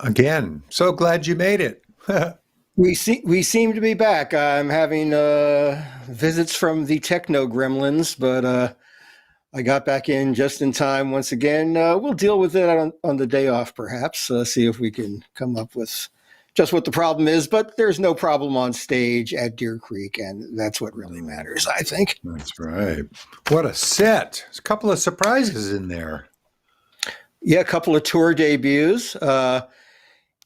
Again, so glad you made it. We seem to be back. I'm having visits from the techno gremlins, but I got back in just in time once again. We'll deal with it on the day off, perhaps, see if we can come up with just what the problem is. But there's no problem on stage at Deer Creek, and that's what really matters, I think. That's right. What a set. There's a couple of surprises in there. Yeah, a couple of tour debuts.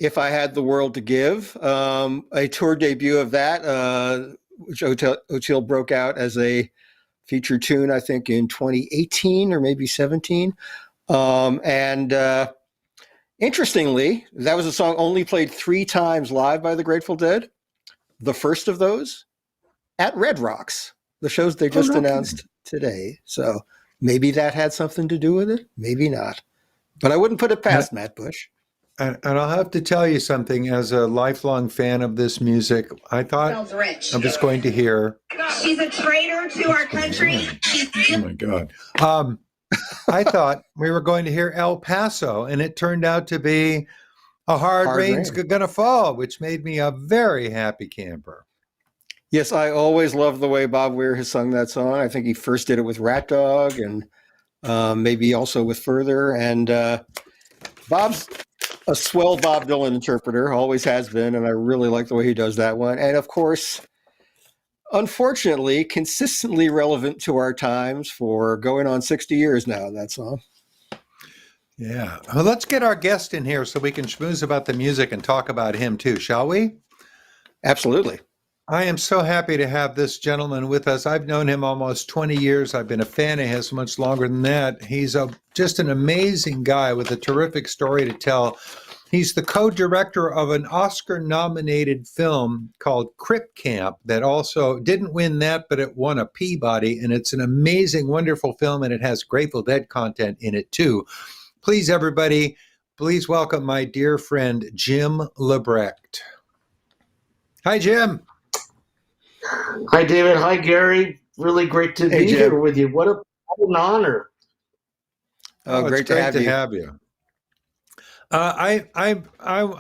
If I Had the World to Give, a tour debut of that, which O'Teal broke out as a feature tune, I think, in 2018 or maybe 17. And interestingly, that was a song only played 3 times live by the Grateful Dead. The first of those at Red Rocks, the shows they just announced today. So maybe that had something to do with it, maybe not. But I wouldn't put it past Matt Bush. And I'll have to tell you something, as a lifelong fan of this music, I thought I was going to hear... She's a traitor to our country. Oh, my God. I thought we were going to hear El Paso, and it turned out to be A Hard Rain's Gonna Fall, which made me a very happy camper. Yes, I always loved the way Bob Weir has sung that song. I think he first did it with Rat Dog and maybe also with Further. And Bob's a swell Bob Dylan interpreter, always has been, and I really like the way he does that one. And of course, unfortunately, consistently relevant to our times for going on 60 years now, that song. Yeah. Well, let's get our guest in here so we can schmooze about the music and talk about him too, shall we? Absolutely. I am so happy to have this gentleman with us. I've known him almost 20 years. I've been a fan of his much longer than that. He's just an amazing guy with a terrific story to tell. He's the co-director of an Oscar-nominated film called Crip Camp that also didn't win that, but it won a Peabody, and it's an amazing, wonderful film, and it has Grateful Dead content in it too. Please, everybody, please welcome my dear friend, Jim Lebrecht. Hi, Jim. Hi, David. Hi, Gary. Really great to be here with you. What an honor. Great to have you. I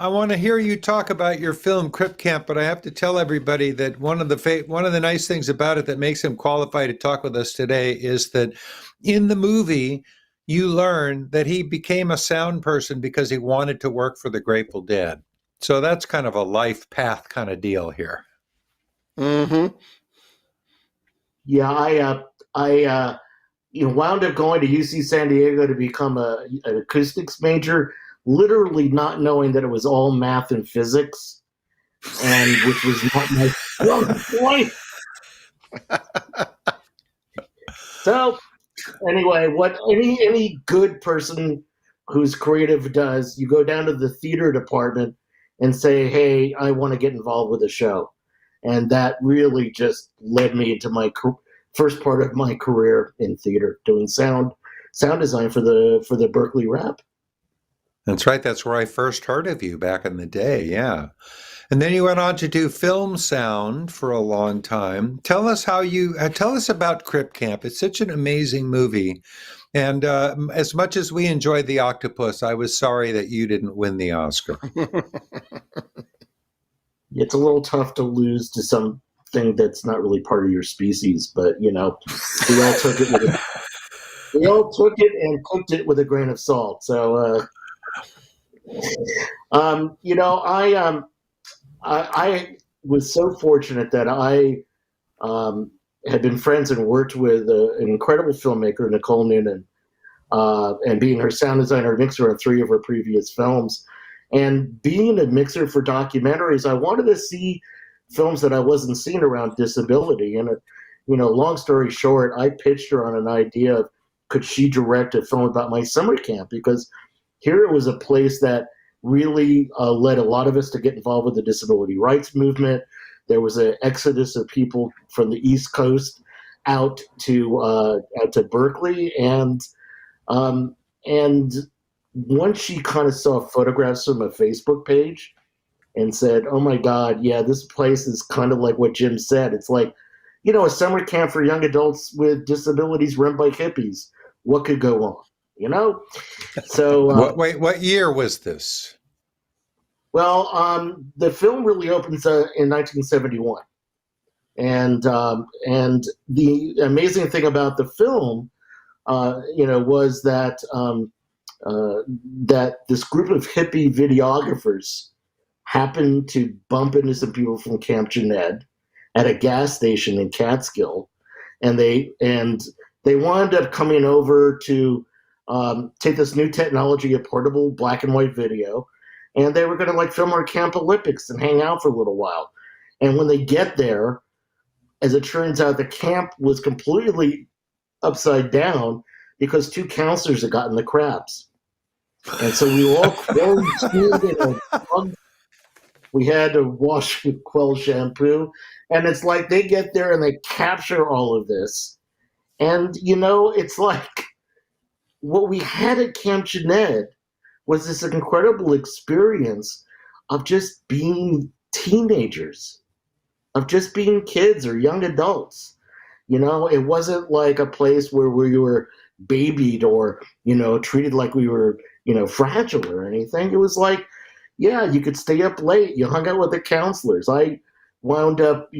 want to hear you talk about your film Crip Camp, but I have to tell everybody that one of the nice things about it that makes him qualified to talk with us today is that in the movie you learn that he became a sound person because he wanted to work for the Grateful Dead. So that's kind of a life path kind of deal here. Mm-hmm. Yeah, I wound up going to UC San Diego to become an acoustics major, literally not knowing that it was all math and physics, and which was not my strong point. So, anyway, what any good person who's creative does, you go down to the theater department and say, "Hey, I want to get involved with a show." And that really just led me into my first part of my career in theater, doing sound design for the Berkeley Rap. That's right. That's where I first heard of you back in the day. Yeah. And then you went on to do film sound for a long time. Tell us about Crip Camp. It's such an amazing movie. And as much as we enjoyed The Octopus, I was sorry that you didn't win the Oscar. It's a little tough to lose to something that's not really part of your species, but we all took it. We all took it and cooked it with a grain of salt. So, I was so fortunate that I had been friends and worked with an incredible filmmaker, Nicole Noonan, and being her sound designer and mixer on 3 of her previous films. And being a mixer for documentaries, I wanted to see films that I wasn't seeing around disability. And, long story short, I pitched her on an idea of could she direct a film about my summer camp? Because here it was a place that really led a lot of us to get involved with the disability rights movement. There was an exodus of people from the East Coast out to Berkeley, and once she kind of saw photographs from a Facebook page and said, "Oh my God, yeah, this place is kind of like what Jim said. It's like, a summer camp for young adults with disabilities run by hippies. What could go wrong?" So what year was this? Well, the film really opens in 1971, and the amazing thing about the film, was that this group of hippie videographers happened to bump into some people from Camp Jened at a gas station in Catskill, and they wound up coming over to take this new technology, a portable black and white video, and they were going to like film our Camp Olympics and hang out for a little while. And when they get there, as it turns out, the camp was completely upside down because two counselors had gotten the crabs. And so we were all quarantined in a drug. We had to wash with Quell shampoo. And it's like they get there and they capture all of this. And, it's like what we had at Camp Jened was this incredible experience of just being teenagers, of just being kids or young adults. It wasn't like a place where we were babied or, treated like we were, fragile or anything. It was like, yeah, you could stay up late. You hung out with the counselors. I wound up,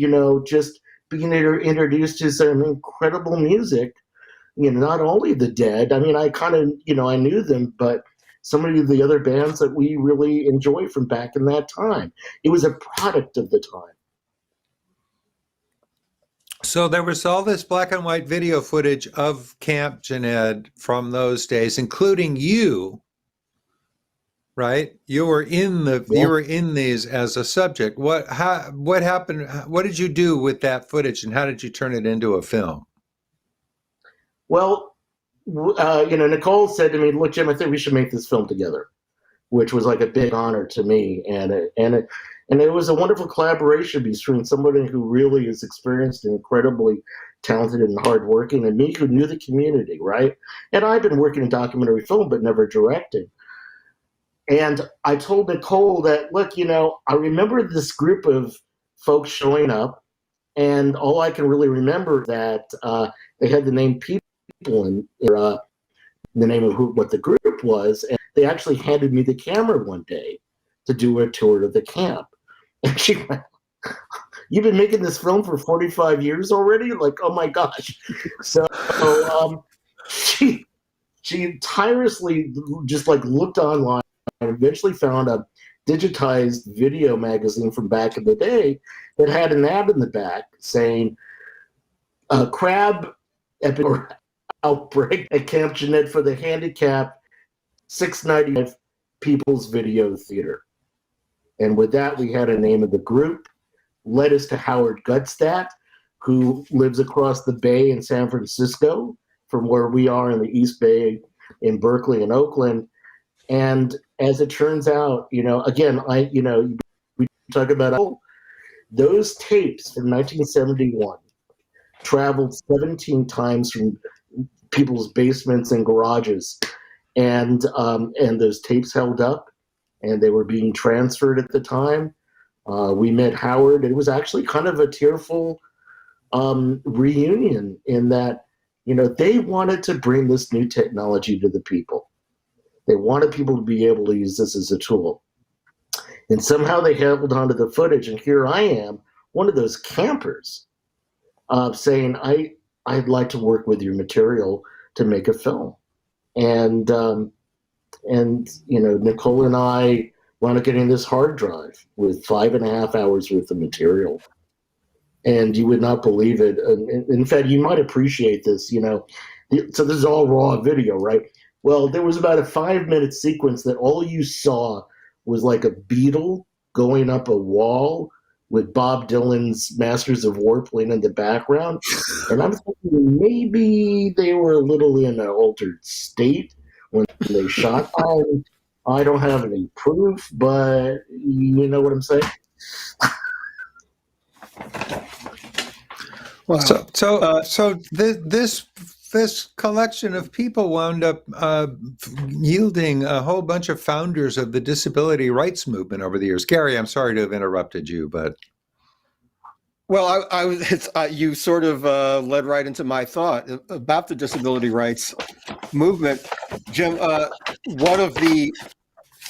just being introduced to some incredible music. Not only the Dead. I mean, I kind of, I knew them, but so many of the other bands that we really enjoyed from back in that time. It was a product of the time. So there was all this black and white video footage of Camp Jened from those days, including you, right? You were in these as a subject. What happened? What did you do with that footage, and how did you turn it into a film? Well, Nicole said to me, "Look, Jim, I think we should make this film together," which was like a big honor to me, and it was a wonderful collaboration between somebody who really is experienced and incredibly talented and hardworking, and me who knew the community, right? And I've been working in documentary film, but never directing. And I told Nicole that, look, I remember this group of folks showing up, and all I can really remember that they had the name people in the name of what the group was, and they actually handed me the camera one day to do a tour of the camp. And she went, "You've been making this film for 45 years already?" Like, oh my gosh. So she tirelessly just like looked online and eventually found a digitized video magazine from back in the day that had an ad in the back saying crab outbreak at Camp Jened for the handicapped, $6.95 People's Video Theater. And with that, we had a name of the group, led us to Howard Gutstadt, who lives across the bay in San Francisco from where we are in the East Bay in Berkeley and Oakland. And as it turns out, again, we talk about those tapes from 1971 traveled 17 times from people's basements and garages, and those tapes held up, and they were being transferred at the time. We met Howard. It was actually kind of a tearful reunion in that, they wanted to bring this new technology to the people. They wanted people to be able to use this as a tool. And somehow they held onto the footage, and here I am, one of those campers, saying, I'd like to work with your material to make a film. And Nicole and I wound up getting this hard drive with 5.5 hours worth of material. And you would not believe it. In fact, you might appreciate this, so this is all raw video, right? Well, there was about a 5-minute sequence that all you saw was like a beetle going up a wall with Bob Dylan's Masters of War playing in the background. And I'm thinking maybe they were a little in an altered state when they shot. I don't have any proof, but you know what I'm saying? Wow. So this collection of people wound up yielding a whole bunch of founders of the disability rights movement over the years. Gary, I'm sorry to have interrupted you, but Well, you sort of led right into my thought about the disability rights movement, Jim. One of the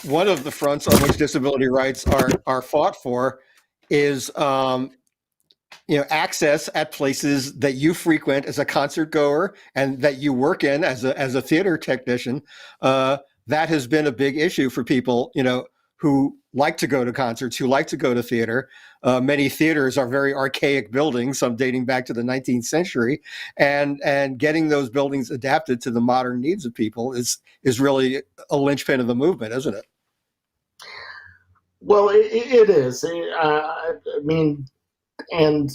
one of the fronts on which disability rights are fought for is access at places that you frequent as a concert goer and that you work in as a theater technician. That has been a big issue for people, who like to go to concerts, who like to go to theater. Many theaters are very archaic buildings, some dating back to the 19th century, and getting those buildings adapted to the modern needs of people is really a linchpin of the movement, isn't it? Well, it is. I mean, and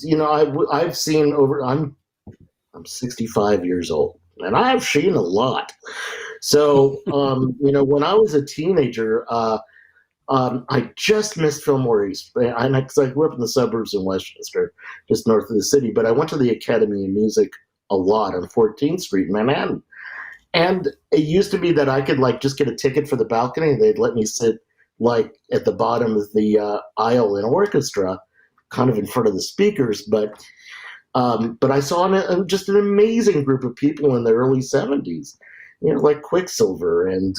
I've seen I'm 65 years old, and I've seen a lot. So when I was a teenager, I just missed Fillmore East, because I grew up in the suburbs in Westchester, just north of the city. But I went to the Academy of Music a lot on 14th Street in Manhattan, and it used to be that I could just get a ticket for the balcony, and they'd let me sit at the bottom of the aisle in orchestra, kind of in front of the speakers. But I saw just an amazing group of people in the early 70s, like Quicksilver and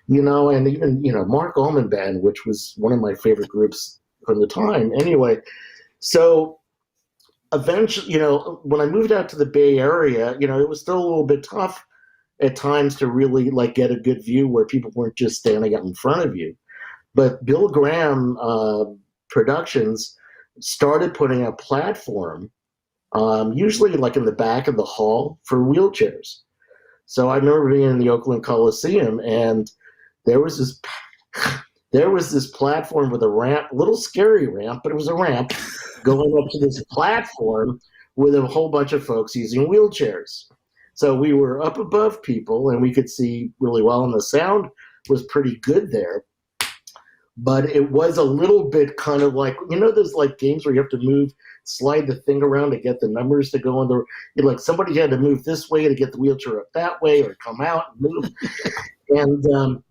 even Mark Allman Band, which was one of my favorite groups from the time. Anyway, so eventually, when I moved out to the Bay Area, it was still a little bit tough at times to really get a good view where people weren't just standing out in front of you. But Bill Graham Productions started putting a platform, usually in the back of the hall, for wheelchairs. So I remember being in the Oakland Coliseum, and there was this platform with a ramp, a little scary ramp, but it was a ramp going up to this platform with a whole bunch of folks using wheelchairs. So we were up above people, and we could see really well, and the sound was pretty good there. But it was a little bit kind of those games where you have to slide the thing around to get the numbers to go in the, somebody had to move this way to get the wheelchair up that way, or come out and move. And,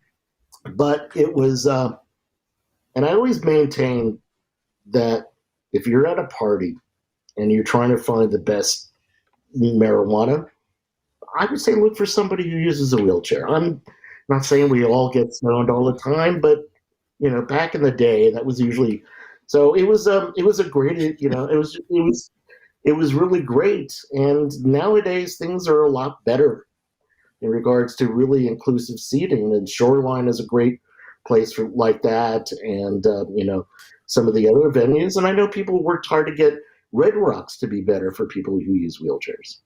but it was, and I always maintain that if you're at a party and you're trying to find the best marijuana, I would say look for somebody who uses a wheelchair. I'm not saying we all get stoned all the time, but back in the day, that was usually. So it was a great, it was really great. And nowadays things are a lot better in regards to really inclusive seating. And Shoreline is a great place for that, and some of the other venues. And I know people worked hard to get Red Rocks to be better for people who use wheelchairs.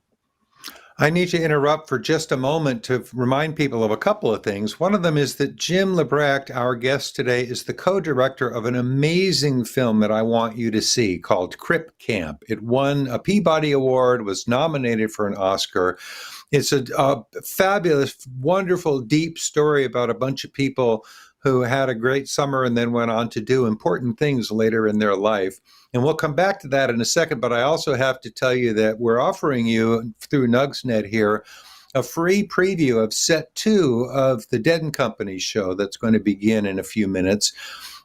I need to interrupt for just a moment to remind people of a couple of things. One of them is that Jim Lebrecht, our guest today, is the co-director of an amazing film that I want you to see called Crip Camp. It won a Peabody Award, was nominated for an Oscar. It's a fabulous, wonderful, deep story about a bunch of people who had a great summer and then went on to do important things later in their life. And we'll come back to that in a second, but I also have to tell you that we're offering you, through Nugsnet here, a free preview of set 2 of the Dead & Company show that's going to begin in a few minutes.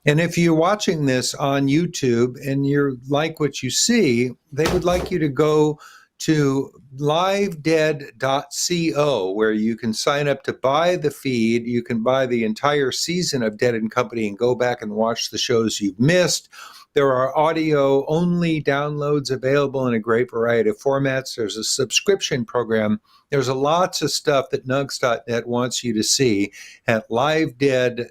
And if you're watching this on YouTube and you like what you see, they would like you to go to livedead.co, where you can sign up to buy the feed. You can buy the entire season of Dead & Company and go back and watch the shows you've missed. There are audio-only downloads available in a great variety of formats. There's a subscription program. There's lots of stuff that Nugs.net wants you to see at livedead.co.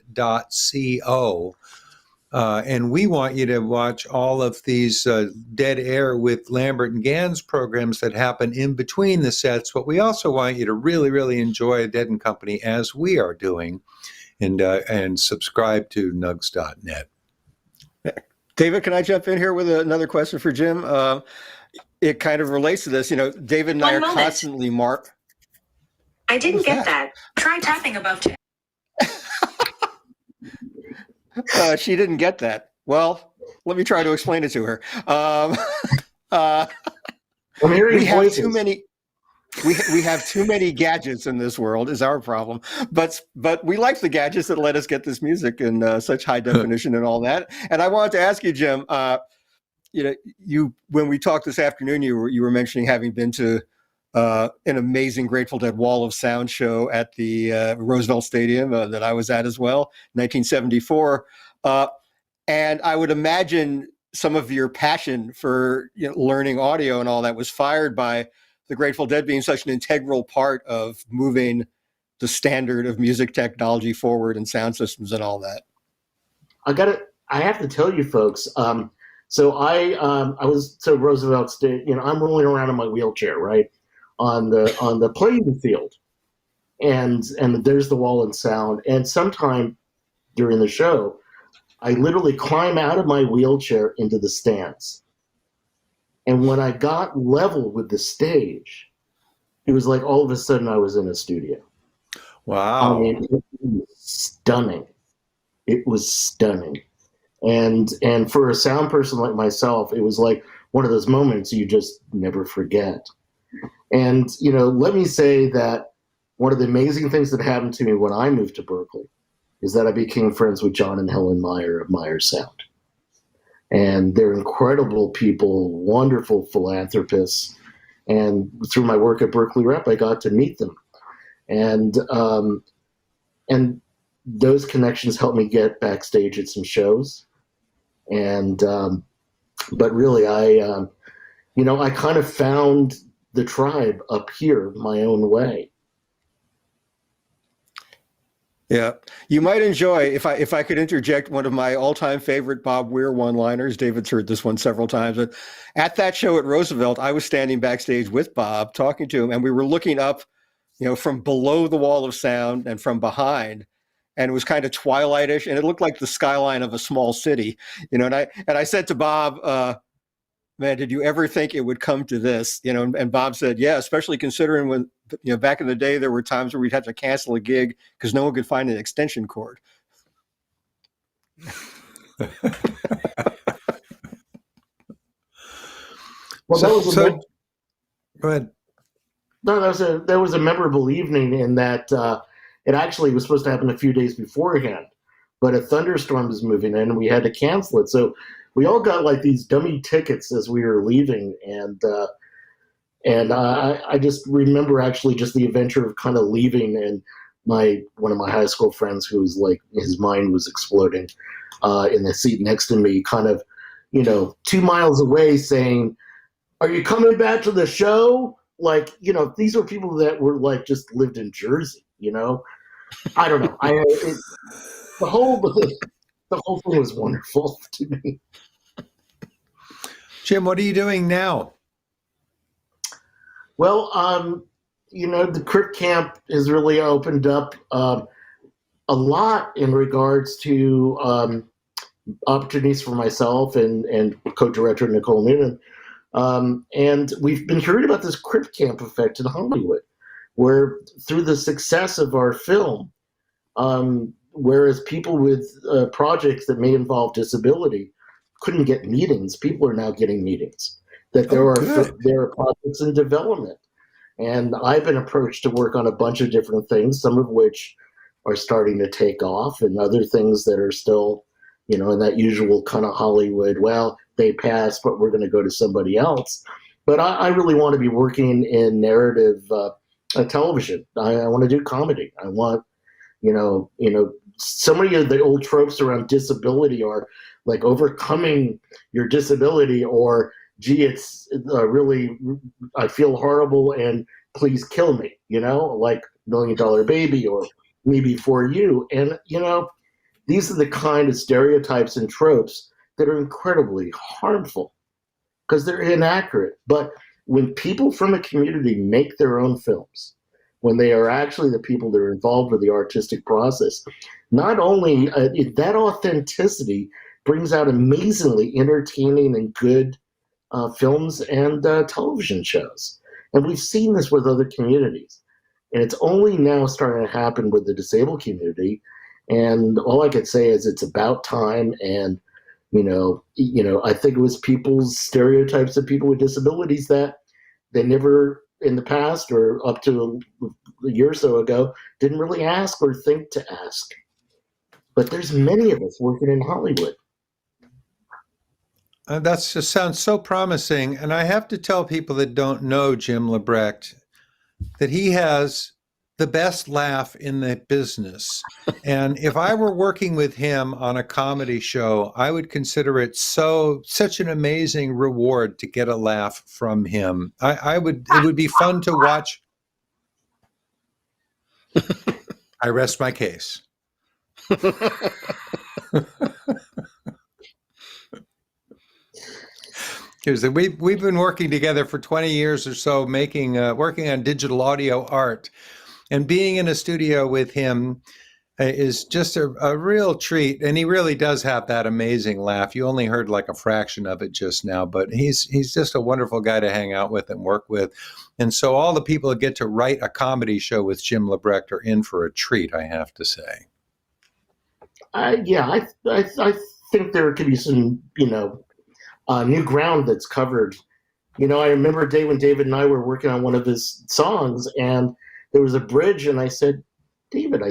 And we want you to watch all of these Dead Air with Lambert and Gans programs that happen in between the sets. But we also want you to really, really enjoy Dead & Company as we are doing, and subscribe to Nugs.net. David, can I jump in here with another question for Jim? It kind of relates to this. David and I are constantly I didn't get that. Try tapping above. She didn't get that. Well, let me try to explain it to her. I'm hearing we have voices. too many. We have too many gadgets in this world is our problem, but we like the gadgets that let us get this music in such high definition and all that. And I wanted to ask you, Jim, when we talked this afternoon, you were mentioning having been to an amazing Grateful Dead Wall of Sound show at the Roosevelt Stadium that I was at as well, 1974. And I would imagine some of your passion for learning audio and all that was fired by the Grateful Dead being such an integral part of moving the standard of music technology forward and sound systems and all that. I have to tell you folks, so I was to Roosevelt State, I'm rolling around in my wheelchair, right? On the playing field. And there's the wall and sound. And sometime during the show, I literally climb out of my wheelchair into the stands. And when I got level with the stage, it was like all of a sudden I was in a studio. Wow. I mean, it was stunning. It was stunning. And for a sound person like myself, it was like one of those moments you just never forget. And, let me say that one of the amazing things that happened to me when I moved to Berkeley is that I became friends with John and Helen Meyer of Meyer Sound. And they're incredible people, wonderful philanthropists. And through my work at Berkeley Rep, I got to meet them. And those connections helped me get backstage at some shows. And but really, I kind of found the tribe up here my own way. Yeah, you might enjoy, if I could interject one of my all-time favorite Bob Weir one-liners. David's heard this one several times. But at that show at Roosevelt, I was standing backstage with Bob, talking to him, and we were looking up, from below the wall of sound and from behind, and it was kind of twilightish, and it looked like the skyline of a small city, And I said to Bob, man, did you ever think it would come to this? And Bob said, yeah, especially considering when, back in the day, there were times where we'd have to cancel a gig because no one could find an extension cord. Well, go ahead. No, that was a memorable evening in that it actually was supposed to happen a few days beforehand, but a thunderstorm was moving in and we had to cancel it. So we all got like these dummy tickets as we were leaving, and I just remember actually just the adventure of kind of leaving, and one of my high school friends who was like his mind was exploding in the seat next to me, kind of 2 miles away, saying, "Are you coming back to the show?" Like these were people that were like just lived in Jersey. I don't know. The whole thing was wonderful to me. Jim, what are you doing now? Well, the Crip camp has really opened up a lot in regards to opportunities for myself and co-director Nicole Noonan. And we've been hearing about this Crip camp effect in Hollywood, where through the success of our film, whereas people with projects that may involve disability couldn't get meetings, people are now getting meetings. That there are projects in development. And I've been approached to work on a bunch of different things, some of which are starting to take off, and other things that are still, in that usual kind of Hollywood, well, they passed, but we're going to go to somebody else. But I really want to be working in narrative television. I want to do comedy. I want, so many of the old tropes around disability are like overcoming your disability, or gee, it's really, I feel horrible and please kill me, like $1 Million Baby or Me Before You. And, these are the kind of stereotypes and tropes that are incredibly harmful because they're inaccurate. But when people from a community make their own films, when they are actually the people that are involved with the artistic process, not only that authenticity brings out amazingly entertaining and good films and television shows. And we've seen this with other communities. And it's only now starting to happen with the disabled community. And all I could say is it's about time. And, I think it was people's stereotypes of people with disabilities that they never in the past or up to a year or so ago didn't really ask or think to ask. But there's many of us working in Hollywood. That just sounds so promising. And I have to tell people that don't know Jim Lebrecht, that he has the best laugh in the business. And if I were working with him on a comedy show, I would consider it such an amazing reward to get a laugh from him. It would be fun to watch. I rest my case. We've been working together for 20 years or so, working on digital audio art, and being in a studio with him is just a real treat. And he really does have that amazing laugh. You only heard like a fraction of it just now, but he's just a wonderful guy to hang out with and work with. And so all the people that get to write a comedy show with Jim Lebrecht are in for a treat, I have to say. I think there could be some, new ground that's covered. I remember a day when David and I were working on one of his songs, and there was a bridge, and I said, David,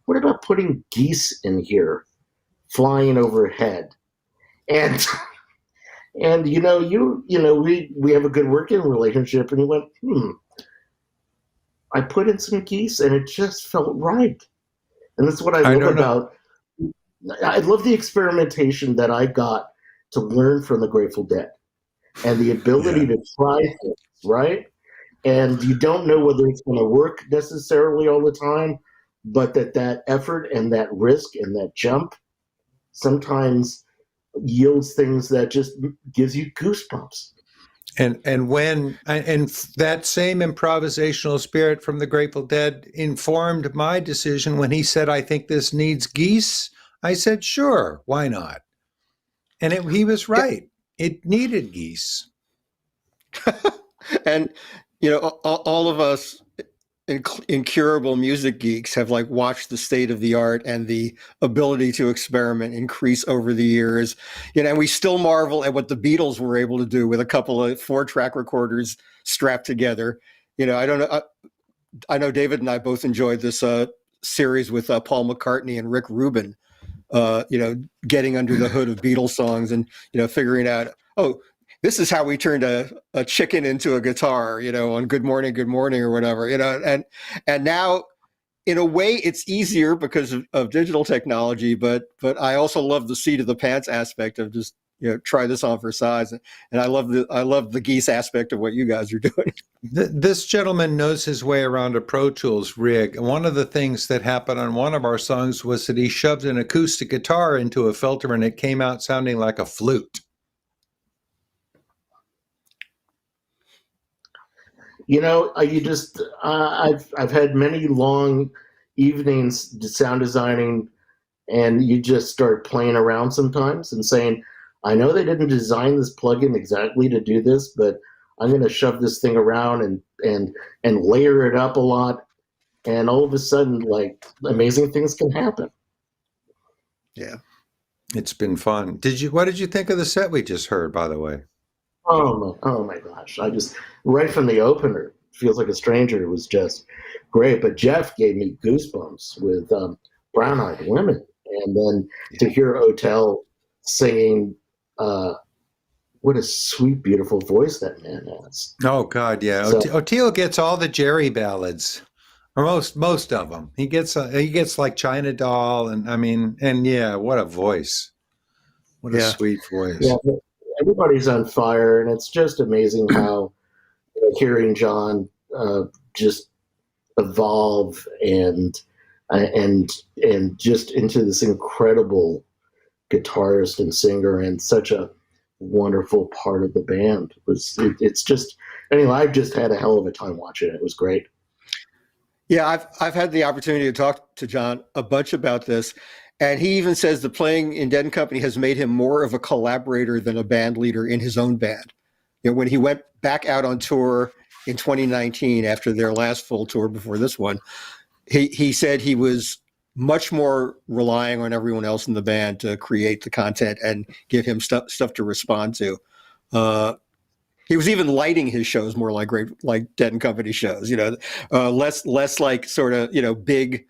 what about putting geese in here, flying overhead? And we have a good working relationship, and he went, I put in some geese, and it just felt right. And that's what I love about. I love the experimentation that I got to learn from the Grateful Dead, and the ability to try things, right? And you don't know whether it's going to work necessarily all the time, but that effort and that risk and that jump sometimes yields things that just gives you goosebumps. And that same improvisational spirit from the Grateful Dead informed my decision when he said, I think this needs geese. I said, sure, why not? And he was right. It needed geese. And, all of us incurable music geeks have watched the state of the art and the ability to experiment increase over the years. And we still marvel at what the Beatles were able to do with a couple of 4-track recorders strapped together. I don't know. I know David and I both enjoyed this series with Paul McCartney and Rick Rubin. Getting under the hood of Beatles songs and, figuring out, this is how we turned a chicken into a guitar, on Good Morning, or whatever, and now in a way it's easier because of digital technology, but I also love the seat of the pants aspect of just, try this on for size. And I love the geese aspect of what you guys are doing. This gentleman knows his way around a Pro Tools rig. And one of the things that happened on one of our songs was that he shoved an acoustic guitar into a filter and it came out sounding like a flute. I've had many long evenings sound designing, and you just start playing around sometimes and saying, I know they didn't design this plugin exactly to do this, but I'm going to shove this thing around and layer it up a lot. And all of a sudden, amazing things can happen. Yeah. It's been fun. What did you think of the set we just heard, by the way? Oh my gosh. Right from the opener, Feels Like a Stranger, it was just great. But Jeff gave me goosebumps with Brown Eyed Women. And then to hear Otel singing, what a sweet, beautiful voice that man has. Oh God, yeah. So, Oteil gets all the Jerry ballads, or most of them. He gets like China Doll, and what a voice! What a sweet voice. Yeah, everybody's on fire, and it's just amazing how hearing John just evolve and just into this incredible guitarist and singer, and such a wonderful part of the band. It's just, anyway, I've just had a hell of a time watching it. It was great. Yeah, I've had the opportunity to talk to John a bunch about this, and he even says the playing in Dead & Company has made him more of a collaborator than a band leader in his own band. When he went back out on tour in 2019 after their last full tour before this one, he said he was much more relying on everyone else in the band to create the content and give him stuff to respond to. He was even lighting his shows more like Dead & Company shows, less like sort of, big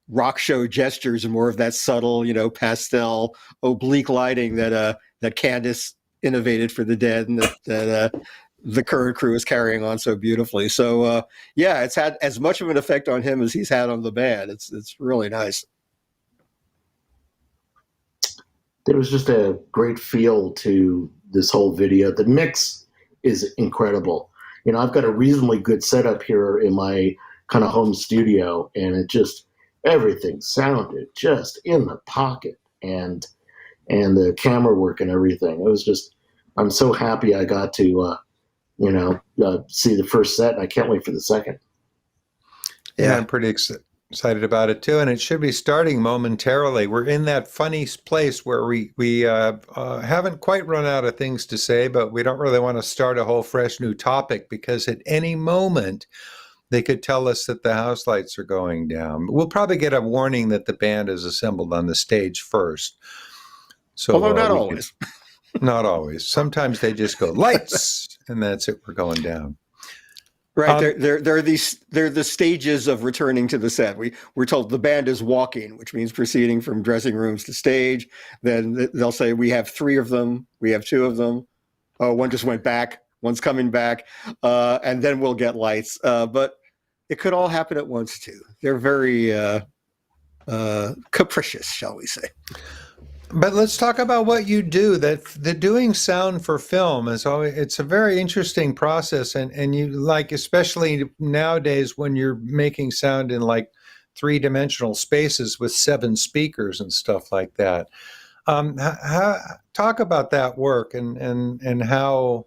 rock show gestures and more of that subtle, pastel oblique lighting that Candace innovated for the Dead, and that the current crew is carrying on so beautifully. So yeah, it's had as much of an effect on him as he's had on the band. It's really nice. There was just a great feel to this whole video. The mix is incredible. You know, I've got a reasonably good setup here in my kind of home studio, and it just, everything sounded just in the pocket, and the camera work and everything. It was just, I'm so happy I got to, see the first set, and I can't wait for the second. Yeah, I'm pretty excited about it too, and it should be starting momentarily. We're in that funny place where we haven't quite run out of things to say, but we don't really want to start a whole fresh new topic, because at any moment they could tell us that the house lights are going down. We'll probably get a warning that the band is assembled on the stage first. So, although not always. Not always. Sometimes they just go lights, and that's it. We're going down. Right. There are the stages of returning to the set. We're told the band is walking, which means proceeding from dressing rooms to stage. Then they'll say, we have 3 of them. We have 2 of them. Oh, one just went back. One's coming back. And then we'll get lights. But it could all happen at once too. They're very capricious, shall we say. But let's talk about what you do. That the doing sound for film is always, it's a very interesting process, and you like, especially nowadays when you're making sound in like 3-dimensional spaces with 7 speakers and stuff like that. Talk about that work and how,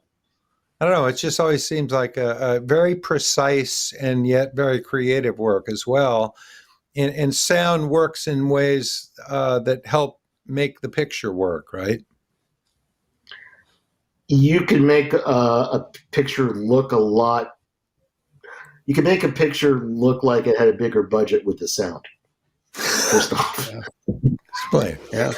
I don't know, it just always seems like a very precise and yet very creative work as well. And sound works in ways that help make the picture work, right? You can make a picture look a lot. You can make a picture look like it had a bigger budget with the sound. First off, Explain. Yeah.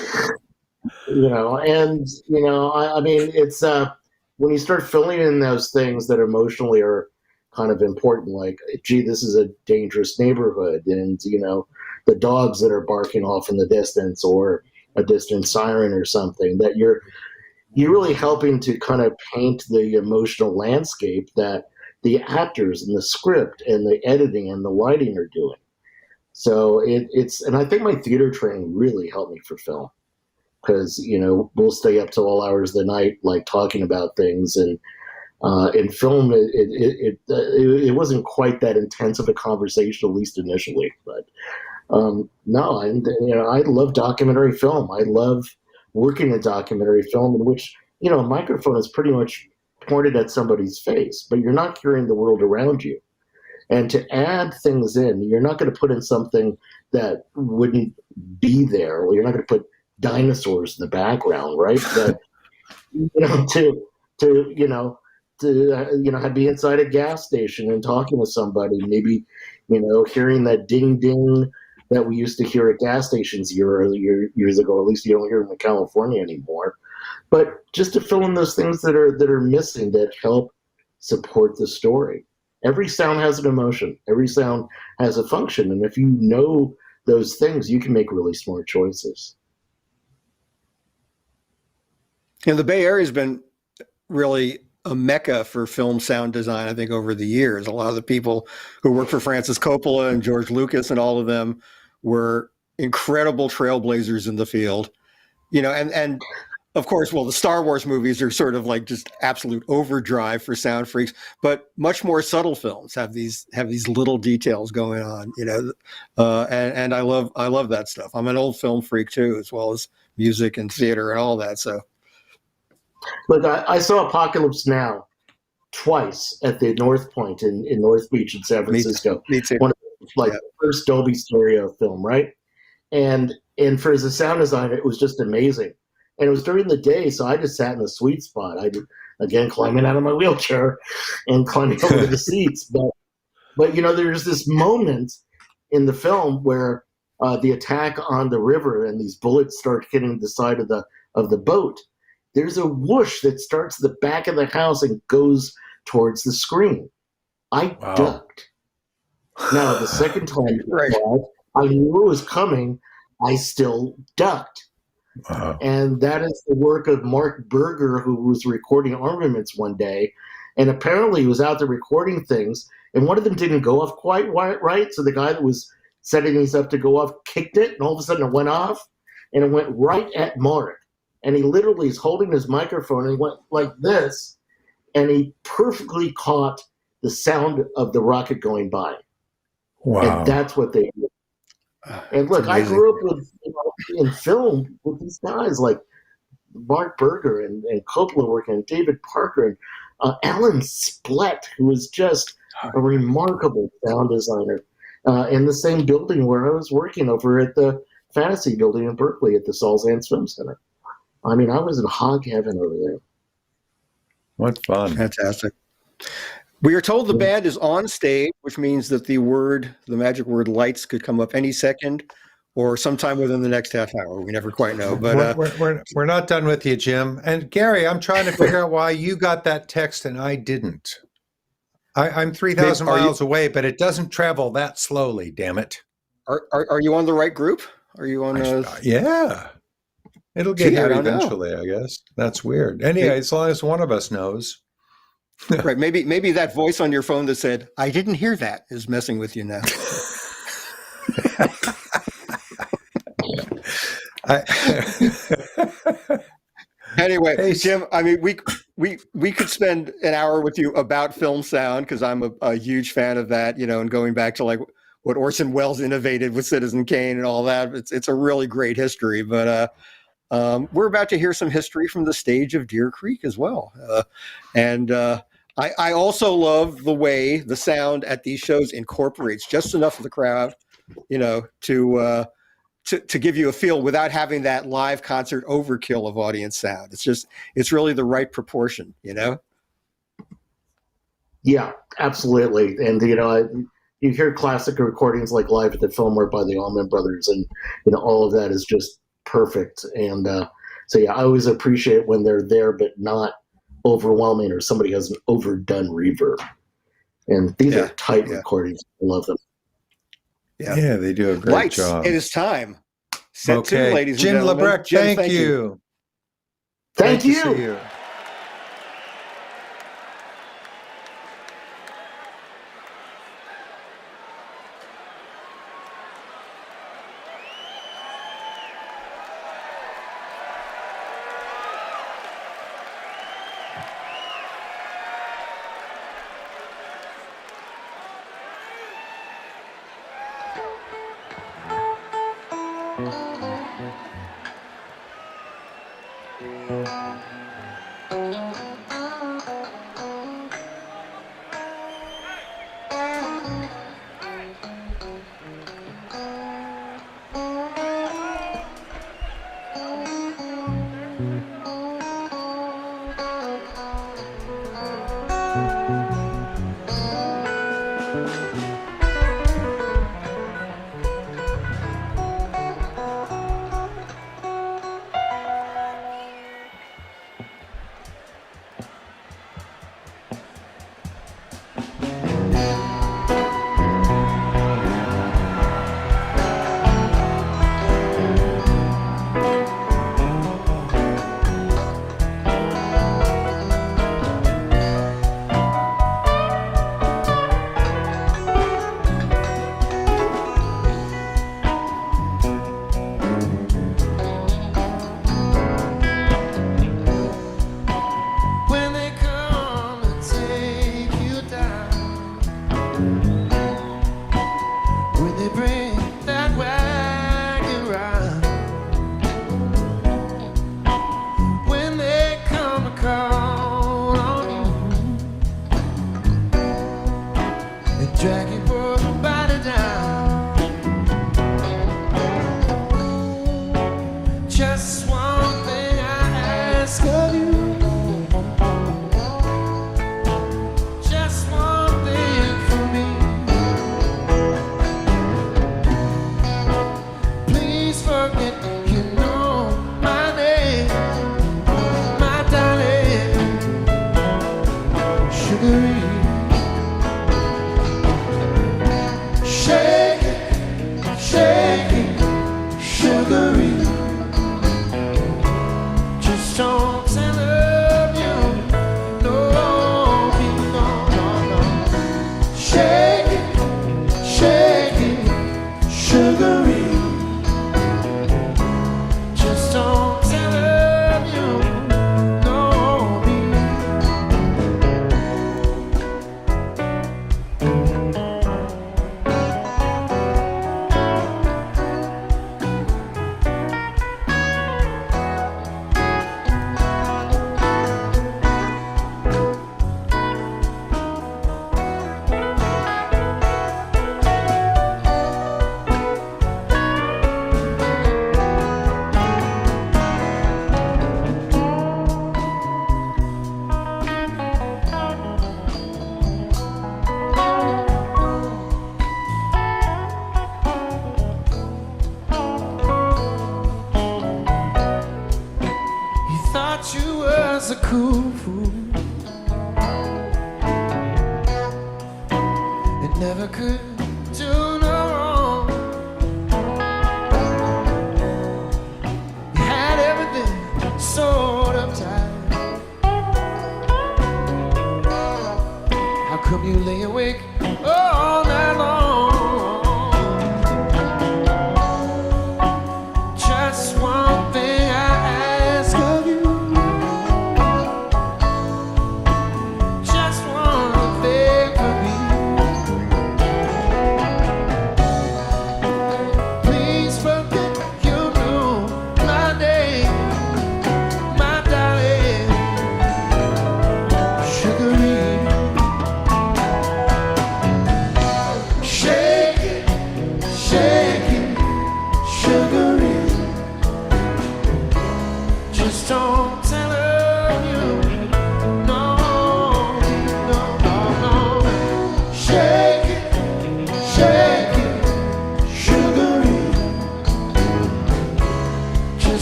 I mean, it's when you start filling in those things that emotionally are kind of important, like, gee, this is a dangerous neighborhood, and the dogs that are barking off in the distance, or a distant siren or something, that you're really helping to kind of paint the emotional landscape that the actors and the script and the editing and the lighting are doing. So and I think my theater training really helped me for film, because we'll stay up till all hours of the night, like, talking about things, and in film it wasn't quite that intense of a conversation, at least initially, but no, I love documentary film. I love working in documentary film, in which a microphone is pretty much pointed at somebody's face, but you're not hearing the world around you. And to add things in, you're not going to put in something that wouldn't be there. Or you're not going to put dinosaurs in the background, right? That to be inside a gas station and talking to somebody, maybe hearing that ding ding that we used to hear at gas stations years ago. At least you don't hear them in California anymore. But just to fill in those things that are missing, that help support the story. Every sound has an emotion. Every sound has a function. And if you know those things, you can make really smart choices. And the Bay Area has been really a mecca for film sound design, I think, over the years. A lot of the people who worked for Francis Coppola and George Lucas and all of them were incredible trailblazers in the field. And of course, well, the Star Wars movies are sort of like just absolute overdrive for sound freaks, but much more subtle films have these little details going on, and I love that stuff. I'm an old film freak too, as well as music and theater and all that. So look, I saw Apocalypse Now twice at the North Point in North Beach in San Francisco. Me too. One of the first Dolby Stereo film, right? And for as a sound designer, it was just amazing. And it was during the day, so I just sat in the sweet spot. Again, climbing out of my wheelchair and climbing over the seats. But there's this moment in the film where the attack on the river and these bullets start hitting the side of the boat. There's a whoosh that starts the back of the house and goes towards the screen. I ducked. Now, the second time I knew it was coming, I still ducked. Wow. And that is the work of Mark Berger, who was recording Armaments one day. And apparently he was out there recording things, and one of them didn't go off quite right. So the guy that was setting these up to go off kicked it, and all of a sudden it went off, and it went right at Mark. And he literally is holding his microphone, and he went like this, and he perfectly caught the sound of the rocket going by. Wow. And that's what they did. And look, I grew up with in film with these guys like Mark Berger and Coppola working, and David Parker and Alan Splett, who was just a remarkable sound designer in the same building where I was working over at the Fantasy Building in Berkeley at the Saul Zaentz Film Center. I mean, I was in hog heaven over there. What fun. Fantastic. We are told the band is on stage, which means that the magic word lights could come up any second or sometime within the next half hour. We never quite know. But we're not done with you, Jim. And Gary, I'm trying to figure out why you got that text and I didn't. I'm 3,000 miles away, but it doesn't travel that slowly, damn it. Are you on the right group? Are you on yeah. It'll get here eventually, I guess. That's weird. Anyway, as long as one of us knows. Right. Maybe that voice on your phone that said, "I didn't hear that," is messing with you now. Anyway, hey, Jim, I mean, we could spend an hour with you about film sound, because I'm a huge fan of that, and going back to like what Orson Welles innovated with Citizen Kane and all that. It's a really great history, but we're about to hear some history from the stage of Deer Creek as well. I also love the way the sound at these shows incorporates just enough of the crowd, to give you a feel without having that live concert overkill of audience sound. It's really the right proportion, Yeah, absolutely. And, you hear classic recordings like Live at the Fillmore by the Allman Brothers, and, all of that is just perfect. And so, yeah, I always appreciate when they're there, but not overwhelming, or somebody has an overdone reverb. And these are tight recordings. I love them. Yeah, they do a great job. It is time. Set two, ladies and Jim gentlemen. Lebrecht, Jim, thank you. Thank you. Great to see you.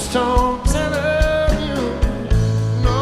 just don't tell you, no.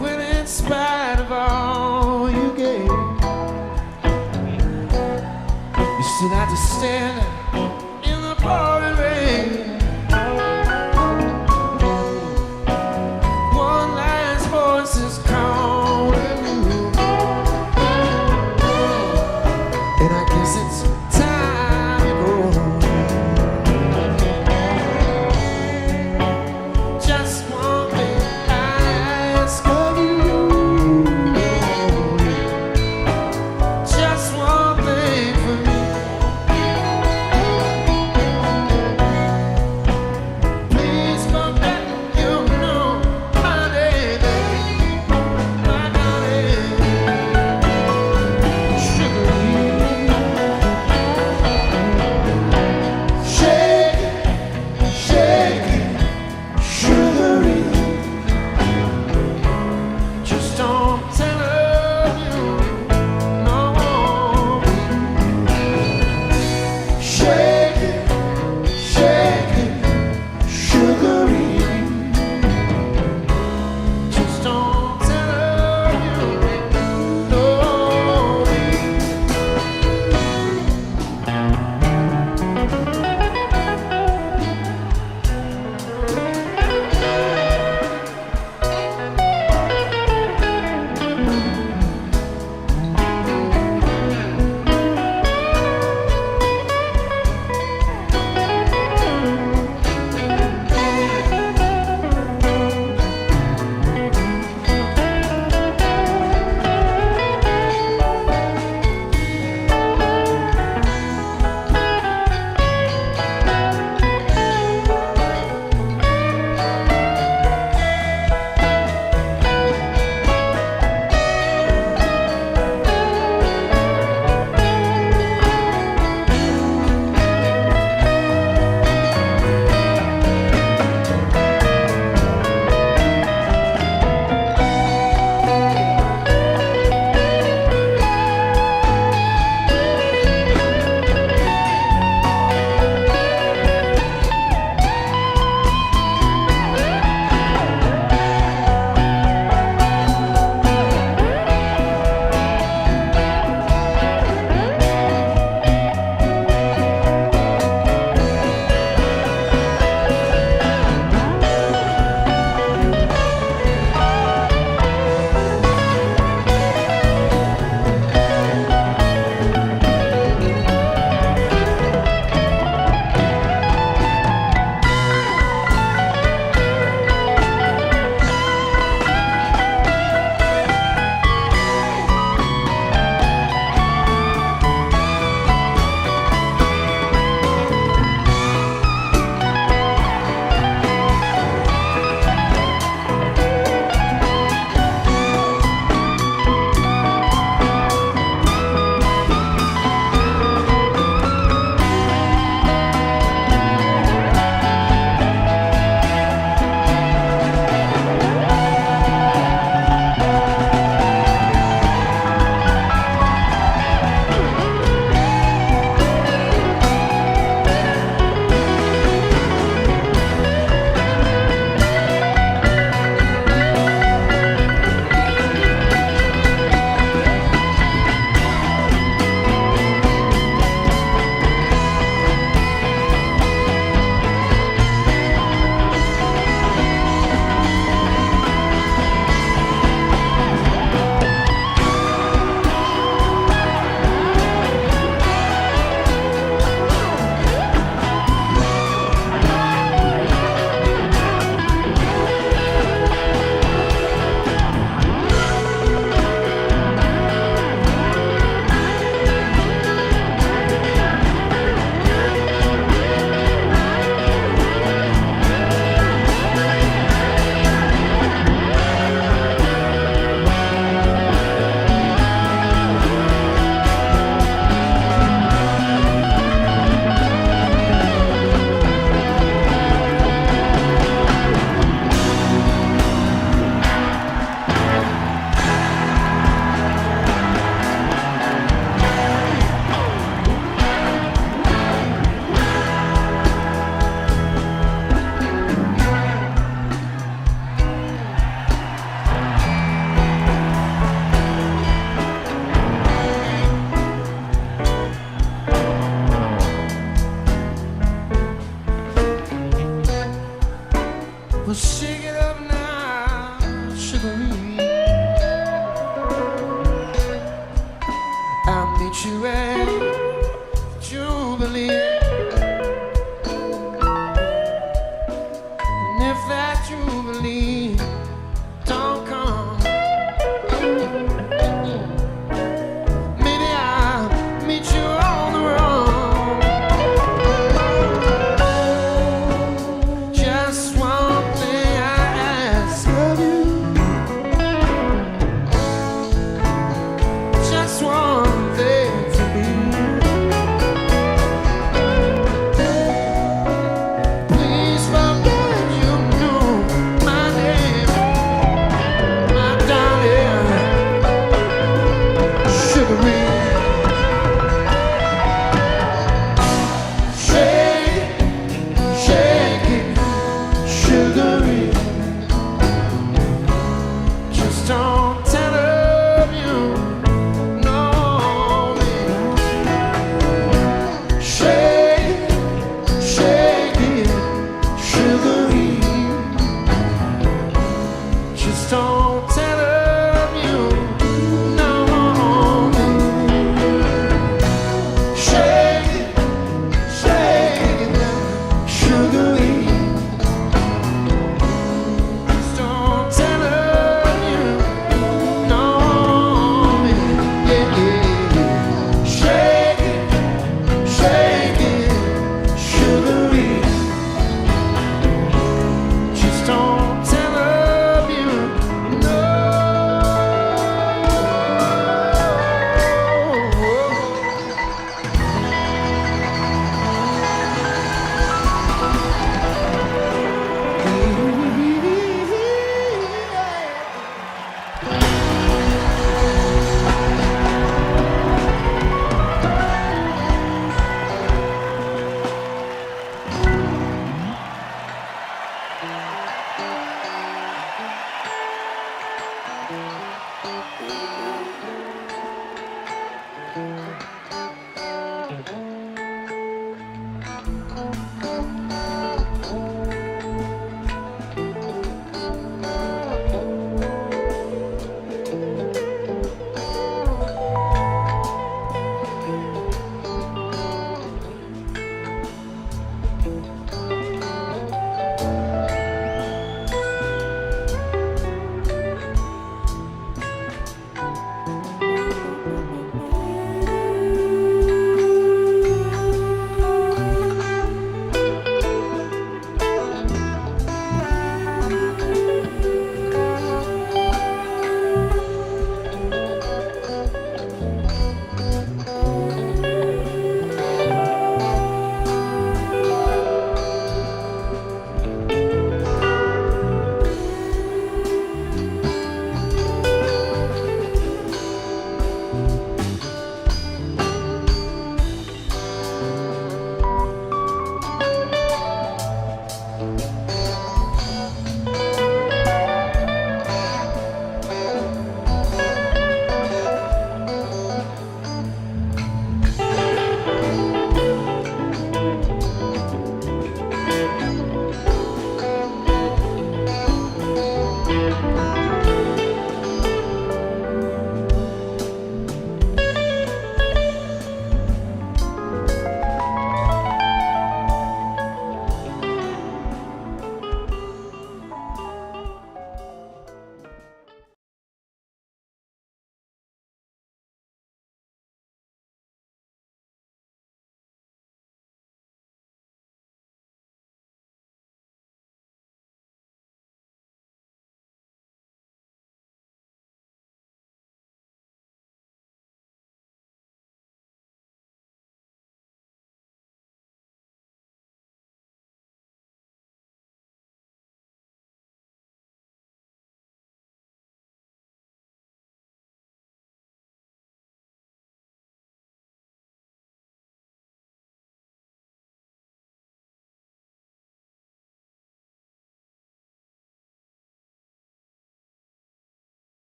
When in spite of all you gave, you still have to stand in the pouring rain. One last voice is calling you, and I guess it's time to go home. Just one thing I ask of you, just one thing for me. meet you at